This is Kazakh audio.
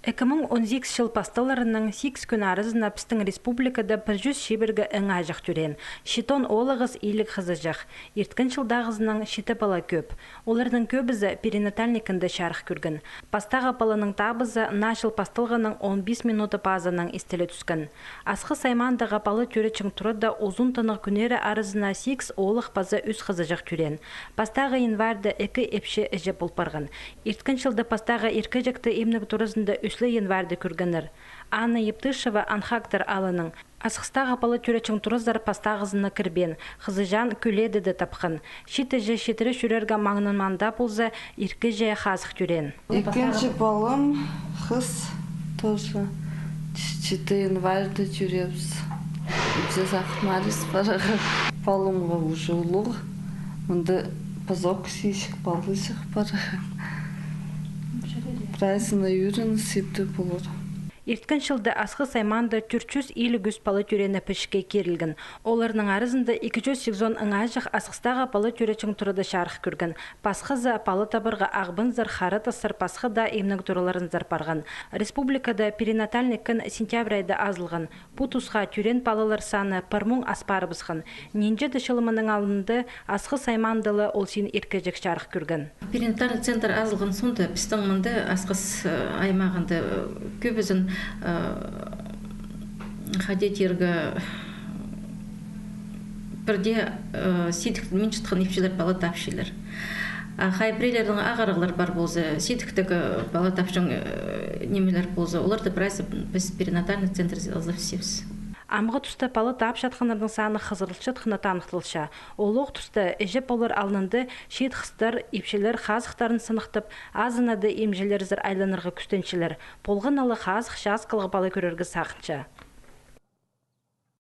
2018 жыл пасталарының 6 күн арызына пістің республикада 100 шебіргі әңа жақ түрен. Шитон олығыз илік қызы жақ. Ерткін жылдағызының шеті бала көп. Олардың көбізі перинатальникінді шарық көргін. Пастаға баланың табызы нашыл пастылғының 15 минуты пазының істелі түскін. Асқы сайманды ғапалы түрі чыңтұрыда ұзын тынық күнері арызына 6 олық пазы үз қызы жақ түрен. Пастаға январды 2 епші әжі бұлпарғын. Ерткін жылды пастаға еркі жақты емнік тұрызында үслі январды көргінір. Анна Ептышева анхактар алының. Асықстағы апалы түречің тұрыздар пастағызыны кірбен. Қызыжан көледі де тапқын. Шиті жа шетірі жүрерге маңның манда болза, еркі жа қазық түрен. Екінші балым қыз тоже 4 январьда жүреміз. Біз ақмарис бараға балымға уже ұлық. Мұнда пазок сейшік балышық бараға. Прайсына үйрін септі болыр. Ерткін жылды асқы сайманды 400 елі палы түрені пішке керілгін. Оларының арызында 280 ыңажық асқыстағы палы түречің тұрыды шарық көргін. Пасқызы палы табырға ағбын зар қары тасыр пасқы да емнің тұрыларын зарпарған. Республикада перинатальникін сентябрь айда азылған. Путусқа түрен палылар саны пармуң аспарыбызғын. Ненже дышылымының алынды асқы саймандылы ол сен еркежек шарық көргін. Перинатальный центр азылған сонда пістің мұнды асқыс аймағында көбізін ходетергі бірде сетікті мен жұтқан епшілер бала тапшылар. Хайбрелердің ағарығылар бар болзы, сетіктігі бала тапшың немелер болзы, оларды бірайсы біз перинатальный центр азылып севіз. Амғы тұста палы тап жатқанардың саны қызырылшы тұқына танықтылша. Олық тұста әжеп олар алынды шет қыстар, епшелер қазықтарын сынықтып, азынады емжелер зір айланырғы күстеншілер. Полғын алы қазық шаз қылғы балы көрергі сақынша.